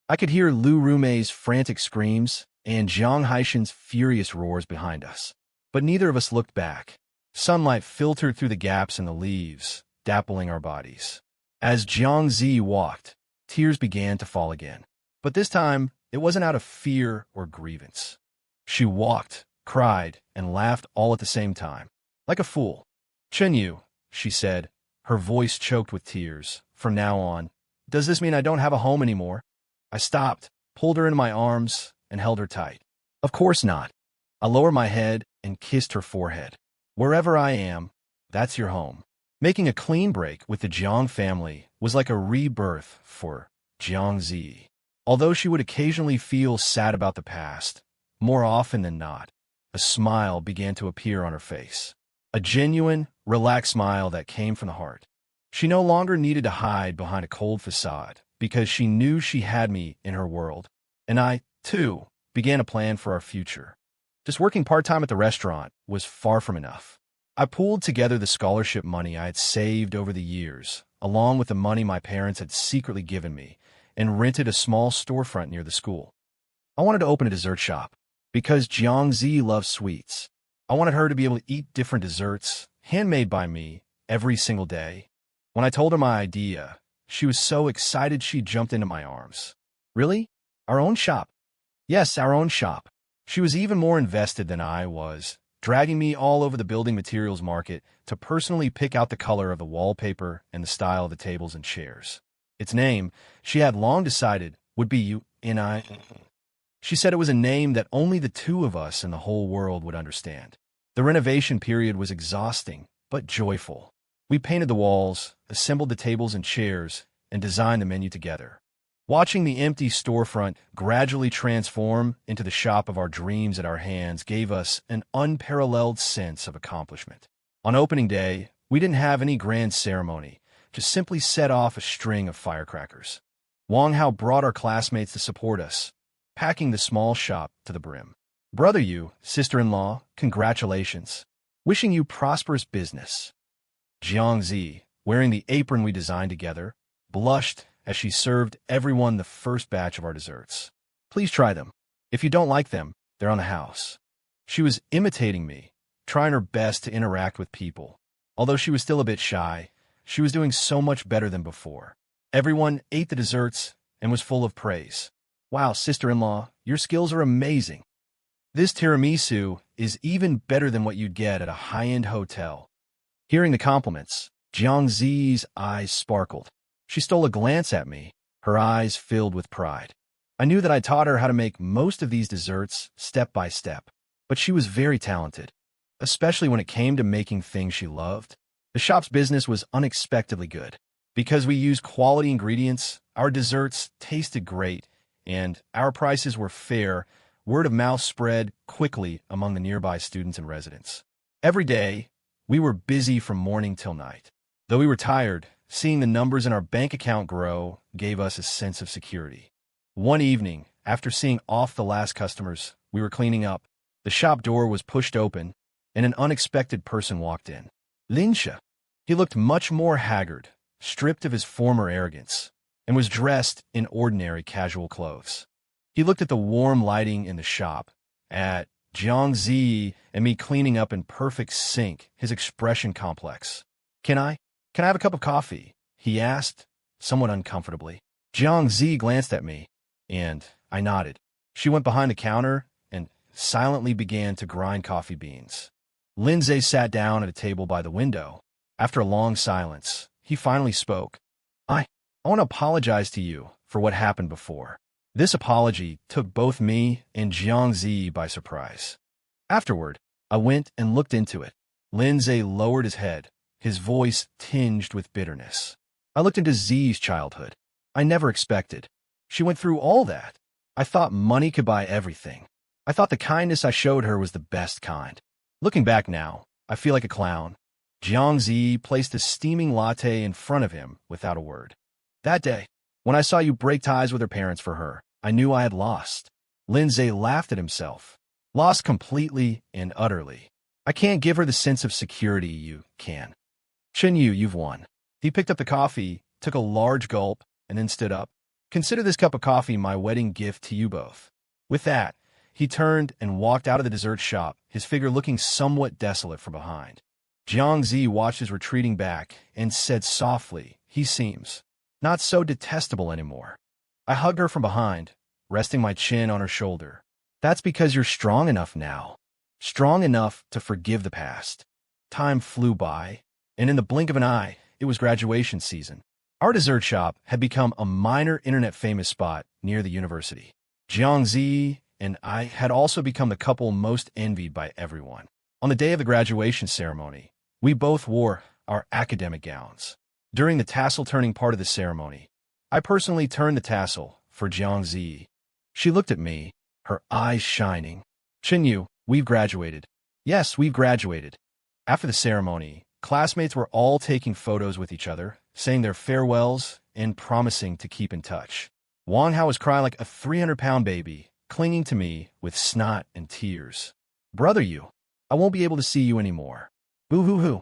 I could hear Lu Rumei's frantic screams and Jiang Haishan's furious roars behind us, but neither of us looked back. Sunlight filtered through the gaps in the leaves, dappling our bodies. As Jiang Zi walked, tears began to fall again. But this time, it wasn't out of fear or grievance. She walked, cried, and laughed all at the same time. Like a fool. Chenyu, she said, her voice choked with tears. From now on, does this mean I don't have a home anymore? I stopped, pulled her into my arms, and held her tight. Of course not. I lowered my head and kissed her forehead. Wherever I am, that's your home. Making a clean break with the Jiang family was like a rebirth for Jiang Zi. Although she would occasionally feel sad about the past, more often than not, a smile began to appear on her face. A genuine, relaxed smile that came from the heart. She no longer needed to hide behind a cold facade because she knew she had me in her world. And I, too, began a plan for our future. Just working part-time at the restaurant was far from enough. I pooled together the scholarship money I had saved over the years, along with the money my parents had secretly given me, and rented a small storefront near the school. I wanted to open a dessert shop, because Jiang Zi loves sweets. I wanted her to be able to eat different desserts, handmade by me, every single day. When I told her my idea, she was so excited she jumped into my arms. Really? Our own shop? Yes, our own shop. She was even more invested than I was, dragging me all over the building materials market to personally pick out the color of the wallpaper and the style of the tables and chairs. Its name, she had long decided, would be You and I. She said it was a name that only the two of us in the whole world would understand. The renovation period was exhausting, but joyful. We painted the walls, assembled the tables and chairs, and designed the menu together. Watching the empty storefront gradually transform into the shop of our dreams at our hands gave us an unparalleled sense of accomplishment. On opening day, we didn't have any grand ceremony, just simply set off a string of firecrackers. Wang Hao brought our classmates to support us, packing the small shop to the brim. Brother Yu, sister-in-law, congratulations. Wishing you prosperous business. Jiang Zi, wearing the apron we designed together, blushed as she served everyone the first batch of our desserts. Please try them. If you don't like them, they're on the house. She was imitating me, trying her best to interact with people. Although she was still a bit shy, she was doing so much better than before. Everyone ate the desserts and was full of praise. Wow, sister-in-law, your skills are amazing. This tiramisu is even better than what you'd get at a high-end hotel. Hearing the compliments, Jiang Zi's eyes sparkled. She stole a glance at me, her eyes filled with pride. I knew that I taught her how to make most of these desserts step by step, but she was very talented, especially when it came to making things she loved. The shop's business was unexpectedly good. Because we used quality ingredients, our desserts tasted great, and our prices were fair. Word of mouth spread quickly among the nearby students and residents. Every day, we were busy from morning till night. Though we were tired, seeing the numbers in our bank account grow gave us a sense of security. One evening, after seeing off the last customers, we were cleaning up. The shop door was pushed open, and an unexpected person walked in. Linsha. He looked much more haggard, stripped of his former arrogance, and was dressed in ordinary casual clothes. He looked at the warm lighting in the shop, at Jiangzi and me cleaning up in perfect sync, his expression complex. Can I have a cup of coffee? He asked, somewhat uncomfortably. Jiangzi glanced at me, and I nodded. She went behind the counter and silently began to grind coffee beans. Lindsay sat down at a table by the window. After a long silence, he finally spoke. I want to apologize to you for what happened before. This apology took both me and Jiangzi by surprise. Afterward, I went and looked into it. Lindsay lowered his head, his voice tinged with bitterness. I looked into Z's childhood. I never expected. She went through all that. I thought money could buy everything. I thought the kindness I showed her was the best kind. Looking back now, I feel like a clown. Jiangzi placed a steaming latte in front of him without a word. That day, when I saw you break ties with her parents for her, I knew I had lost. Lindsay laughed at himself. Lost completely and utterly. I can't give her the sense of security you can. Chenyu, you've won. He picked up the coffee, took a large gulp, and then stood up. Consider this cup of coffee my wedding gift to you both. With that, he turned and walked out of the dessert shop, his figure looking somewhat desolate from behind. Jiangzi watched his retreating back and said softly, he seems not so detestable anymore. I hugged her from behind, resting my chin on her shoulder. That's because you're strong enough now. Strong enough to forgive the past. Time flew by, and in the blink of an eye, it was graduation season. Our dessert shop had become a minor internet-famous spot near the university. Jiangzi and I had also become the couple most envied by everyone. On the day of the graduation ceremony, we both wore our academic gowns. During the tassel-turning part of the ceremony, I personally turned the tassel for Jiangzi. She looked at me, her eyes shining. Chenyu, we've graduated. Yes, we've graduated. After the ceremony, classmates were all taking photos with each other, saying their farewells and promising to keep in touch. Wang Hao was crying like a 300-pound baby, clinging to me with snot and tears. Brother you, I won't be able to see you anymore. Boo-hoo-hoo.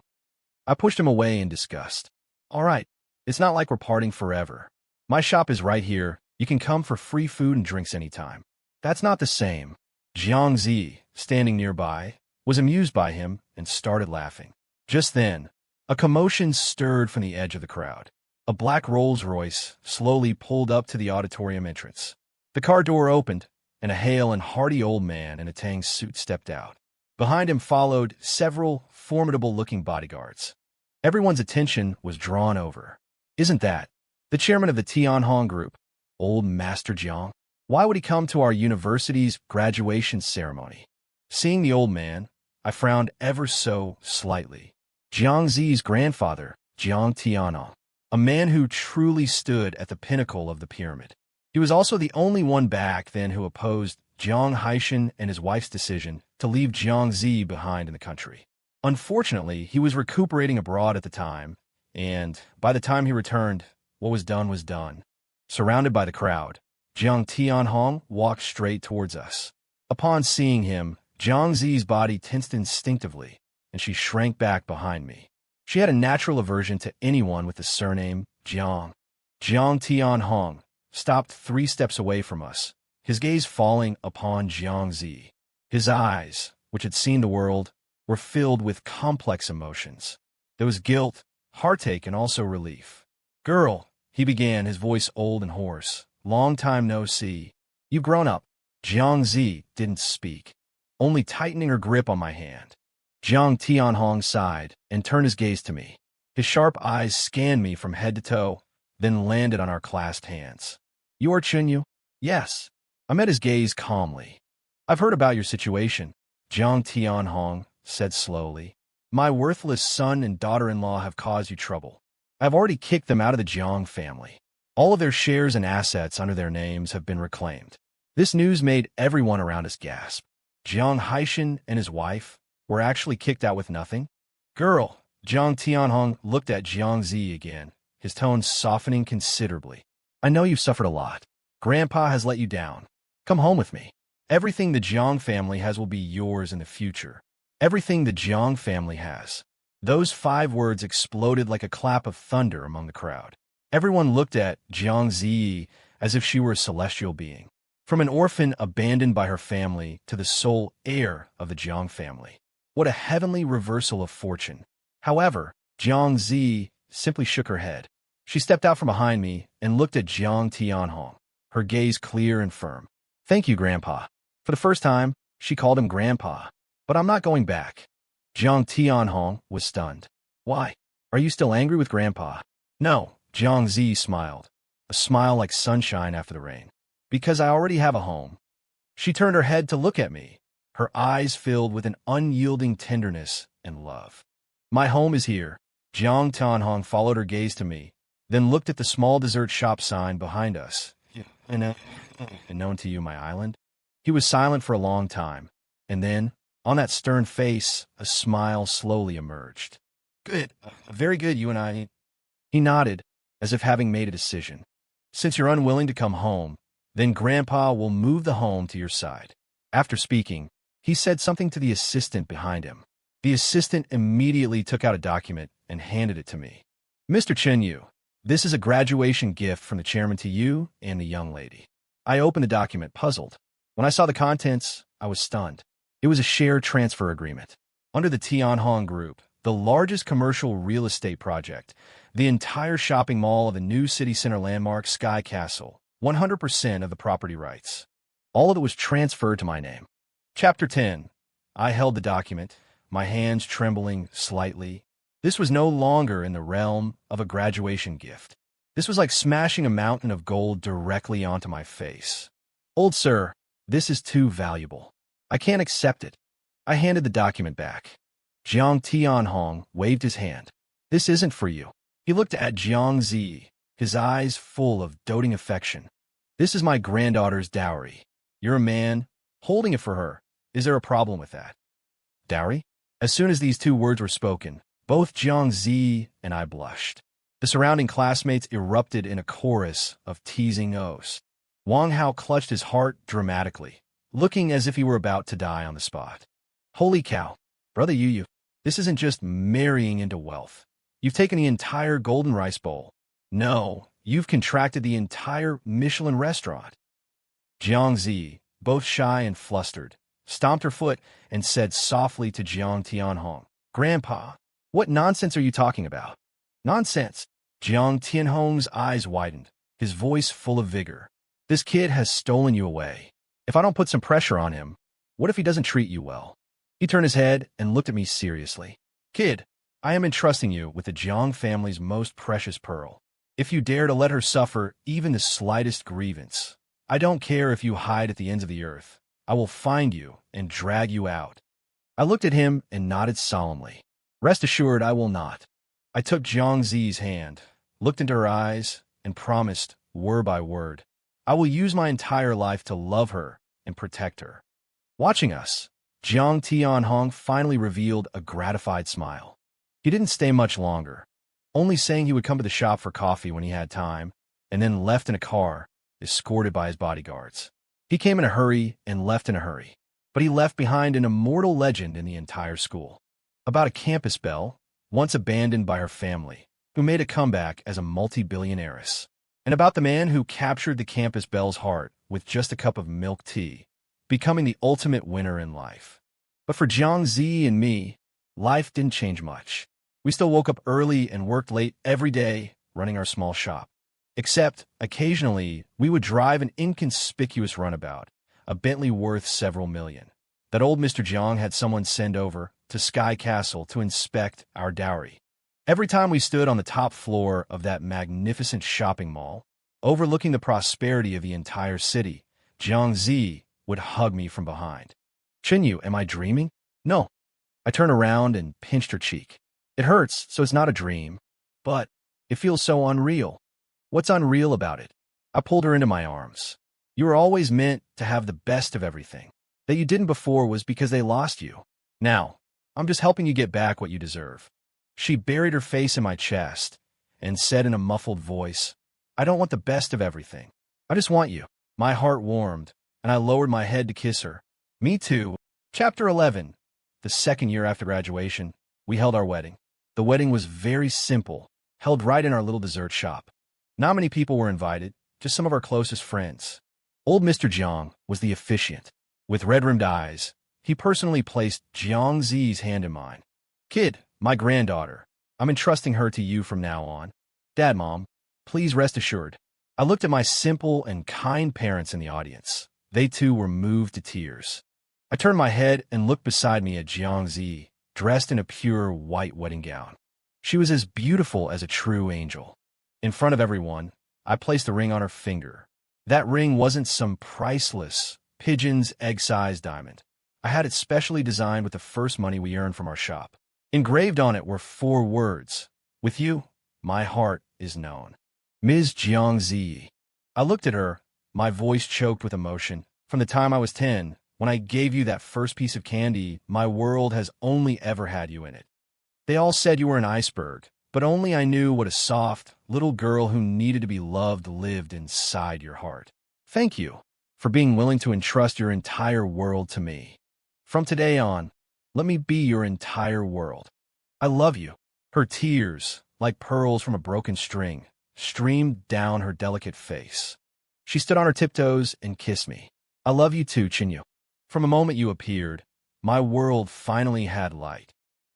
I pushed him away in disgust. All right, it's not like we're parting forever. My shop is right here. You can come for free food and drinks anytime. That's not the same. Jiangzi, standing nearby, was amused by him and started laughing. Just then, a commotion stirred from the edge of the crowd. A black Rolls-Royce slowly pulled up to the auditorium entrance. The car door opened, and a hale and hearty old man in a Tang suit stepped out. Behind him followed several formidable-looking bodyguards. Everyone's attention was drawn over. Isn't that the chairman of the Tianhong group, old Master Jiang? Why would he come to our university's graduation ceremony? Seeing the old man, I frowned ever so slightly. Jiangzi's grandfather, Jiang Tianhong, a man who truly stood at the pinnacle of the pyramid. He was also the only one back then who opposed Jiang Haishan and his wife's decision to leave Jiangzi behind in the country. Unfortunately, he was recuperating abroad at the time, and by the time he returned, what was done was done. Surrounded by the crowd, Jiang Tianhong walked straight towards us. Upon seeing him, Jiangzi's body tensed instinctively, and she shrank back behind me. She had a natural aversion to anyone with the surname Jiang. Jiang Tianhong stopped 3 steps away from us, his gaze falling upon Jiangzi. His eyes, which had seen the world, were filled with complex emotions. There was guilt, heartache, and also relief. Girl, he began, his voice old and hoarse. Long time no see. You've grown up. Jiangzi didn't speak, only tightening her grip on my hand. Jiang Tianhong sighed and turned his gaze to me. His sharp eyes scanned me from head to toe, then landed on our clasped hands. You are Chenyu? Yes. I met his gaze calmly. I've heard about your situation, Jiang Tianhong said slowly. My worthless son and daughter-in-law have caused you trouble. I have already kicked them out of the Jiang family. All of their shares and assets under their names have been reclaimed. This news made everyone around us gasp. Jiang Haishan and his wife were actually kicked out with nothing? Girl, Jiang Tianhong looked at Jiang Zi again, his tone softening considerably. I know you've suffered a lot. Grandpa has let you down. Come home with me. Everything the Jiang family has will be yours in the future. Everything the Jiang family has. Those 5 words exploded like a clap of thunder among the crowd. Everyone looked at Jiang Zi as if she were a celestial being. From an orphan abandoned by her family to the sole heir of the Jiang family. What a heavenly reversal of fortune. However, Jiang Zi simply shook her head. She stepped out from behind me and looked at Jiang Tianhong, her gaze clear and firm. Thank you, Grandpa. For the first time, she called him Grandpa. But I'm not going back. Jiang Tianhong was stunned. Why? Are you still angry with Grandpa? No, Jiang Zi smiled, a smile like sunshine after the rain. Because I already have a home. She turned her head to look at me, her eyes filled with an unyielding tenderness and love. My home is here. Jiang Tianhong followed her gaze to me, then looked at the small dessert shop sign behind us. And known to you, my island? He was silent for a long time, and then, on that stern face, a smile slowly emerged. Good. Very good, you and I. He nodded, as if having made a decision. Since you're unwilling to come home, then Grandpa will move the home to your side. After speaking, he said something to the assistant behind him. The assistant immediately took out a document and handed it to me. Mr. Chen Yu, this is a graduation gift from the chairman to you and the young lady. I opened the document, puzzled. When I saw the contents, I was stunned. It was a share transfer agreement. Under the Tianhong Group, the largest commercial real estate project, the entire shopping mall of the new city center landmark Sky Castle, 100% of the property rights. All of it was transferred to my name. Chapter 10. I held the document, my hands trembling slightly. This was no longer in the realm of a graduation gift. This was like smashing a mountain of gold directly onto my face. Old sir, this is too valuable. I can't accept it. I handed the document back. Jiang Tianhong waved his hand. This isn't for you. He looked at Jiang Zi, his eyes full of doting affection. This is my granddaughter's dowry. You're a man, holding it for her. Is there a problem with that? Dowry? As soon as these 2 words were spoken, both Jiang Zi and I blushed. The surrounding classmates erupted in a chorus of teasing oaths. Wang Hao clutched his heart dramatically, looking as if he were about to die on the spot. Holy cow, Brother Yu, this isn't just marrying into wealth. You've taken the entire golden rice bowl. No, you've contracted the entire Michelin restaurant. Jiang Zi, both shy and flustered, stomped her foot and said softly to Jiang Tianhong, Grandpa, what nonsense are you talking about? Nonsense. Jiang Tianhong's eyes widened, his voice full of vigor. This kid has stolen you away. If I don't put some pressure on him, what if he doesn't treat you well? He turned his head and looked at me seriously. Kid, I am entrusting you with the Jiang family's most precious pearl. If you dare to let her suffer even the slightest grievance, I don't care if you hide at the ends of the earth. I will find you and drag you out. I looked at him and nodded solemnly. Rest assured, I will not. I took Jiang Zi's hand, looked into her eyes, and promised, word by word, I will use my entire life to love her and protect her. Watching us, Jiang Tianhong finally revealed a gratified smile. He didn't stay much longer, only saying he would come to the shop for coffee when he had time, and then left in a car, escorted by his bodyguards. He came in a hurry and left in a hurry, but he left behind an immortal legend in the entire school. About a campus belle, once abandoned by her family, who made a comeback as a multi-billionairess, and about the man who captured the campus belle's heart with just a cup of milk tea, becoming the ultimate winner in life. But for Jiang Zi and me, life didn't change much. We still woke up early and worked late every day, running our small shop. Except, occasionally, we would drive an inconspicuous runabout, a Bentley worth several million, that old Mr. Jiang had someone send over to Sky Castle to inspect our dowry. Every time we stood on the top floor of that magnificent shopping mall, overlooking the prosperity of the entire city, Jiang Zi would hug me from behind. Chenyu, am I dreaming? No. I turned around and pinched her cheek. It hurts, so it's not a dream. But it feels so unreal. What's unreal about it? I pulled her into my arms. You were always meant to have the best of everything. That you didn't before was because they lost you. Now, I'm just helping you get back what you deserve. She buried her face in my chest and said in a muffled voice, I don't want the best of everything. I just want you. My heart warmed, and I lowered my head to kiss her. Me too. Chapter 11. The second year after graduation, we held our wedding. The wedding was very simple, held right in our little dessert shop. Not many people were invited, just some of our closest friends. Old Mr. Jiang was the officiant. With red-rimmed eyes, he personally placed Jiang Zi's hand in mine. Kid, my granddaughter, I'm entrusting her to you from now on. Dad, Mom, please rest assured. I looked at my simple and kind parents in the audience. They too were moved to tears. I turned my head and looked beside me at Jiang Zi, dressed in a pure white wedding gown. She was as beautiful as a true angel. In front of everyone, I placed the ring on her finger. That ring wasn't some priceless, pigeon's egg-sized diamond. I had it specially designed with the first money we earned from our shop. Engraved on it were 4 words. With you, my heart is known. Ms. Jiang Zi. I looked at her, my voice choked with emotion. From the time I was 10, when I gave you that first piece of candy, my world has only ever had you in it. They all said you were an iceberg, but only I knew what a soft, little girl who needed to be loved lived inside your heart. Thank you for being willing to entrust your entire world to me. From today on, let me be your entire world. I love you. Her tears, like pearls from a broken string, streamed down her delicate face. She stood on her tiptoes and kissed me. I love you too, Chinyu. From the moment you appeared, my world finally had light.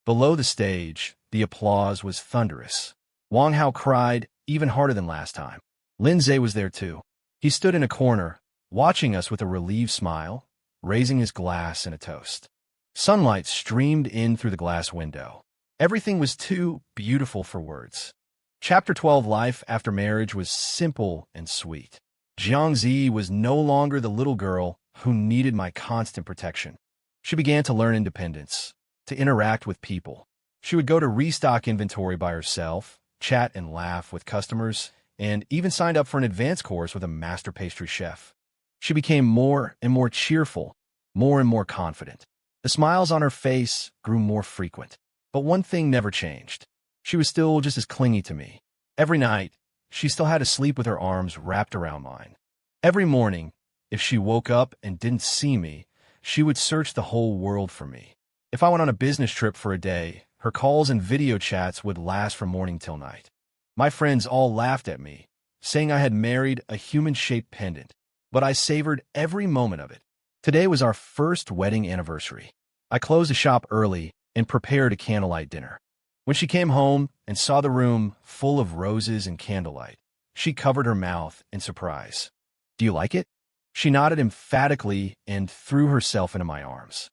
Below the stage, the applause was thunderous. Wang Hao cried even harder than last time. Lin Zhe was there too. He stood in a corner, watching us with a relieved smile, raising his glass in a toast. Sunlight streamed in through the glass window. Everything was too beautiful for words. Chapter 12, Life After Marriage, was simple and sweet. Jiang Zi was no longer the little girl who needed my constant protection. She began to learn independence, to interact with people. She would go to restock inventory by herself, chat and laugh with customers, and even signed up for an advanced course with a master pastry chef. She became more and more cheerful, more and more confident. The smiles on her face grew more frequent. But one thing never changed. She was still just as clingy to me. Every night, she still had to sleep with her arms wrapped around mine. Every morning, if she woke up and didn't see me, she would search the whole world for me. If I went on a business trip for a day, her calls and video chats would last from morning till night. My friends all laughed at me, saying I had married a human-shaped pendant, but I savored every moment of it. Today was our first wedding anniversary. I closed the shop early and prepared a candlelight dinner. When she came home and saw the room full of roses and candlelight, she covered her mouth in surprise. Do you like it? She nodded emphatically and threw herself into my arms.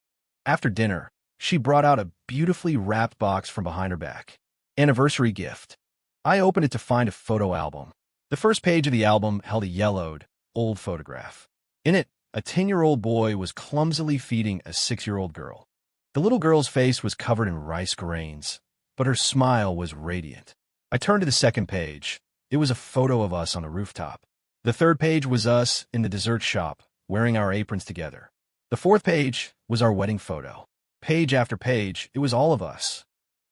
After dinner, she brought out a beautifully wrapped box from behind her back. Anniversary gift. I opened it to find a photo album. The first page of the album held a yellowed, old photograph. In it, a 10-year-old boy was clumsily feeding a 6-year-old girl. The little girl's face was covered in rice grains, but her smile was radiant. I turned to the second page. It was a photo of us on the rooftop. The third page was us in the dessert shop, wearing our aprons together. The fourth page was our wedding photo. Page after page, it was all of us.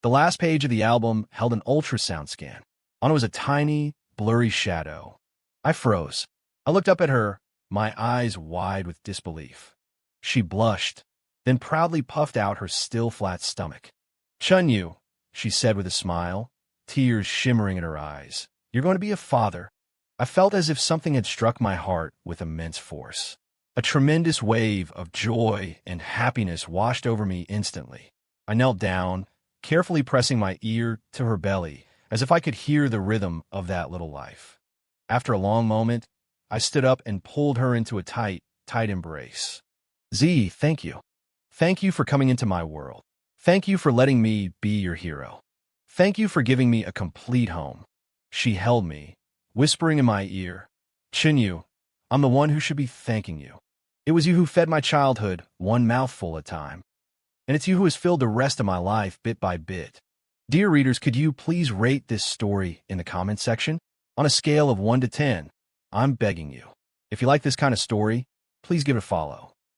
The last page of the album held an ultrasound scan. On it was a tiny, blurry shadow. I froze. I looked up at her, my eyes wide with disbelief. She blushed, then proudly puffed out her still flat stomach. Chunyu, she said with a smile, tears shimmering in her eyes. You're going to be a father. I felt as if something had struck my heart with immense force. A tremendous wave of joy and happiness washed over me instantly. I knelt down, carefully pressing my ear to her belly, as if I could hear the rhythm of that little life. After a long moment, I stood up and pulled her into a tight, tight embrace. Z, thank you. Thank you for coming into my world. Thank you for letting me be your hero. Thank you for giving me a complete home. She held me, whispering in my ear, Chinyu, I'm the one who should be thanking you. It was you who fed my childhood one mouthful at a time. and it's you who has filled the rest of my life bit by bit. Dear readers, could you please rate this story in the comment section? On a scale of 1 to 10, I'm begging you. If you like this kind of story, please give it a follow.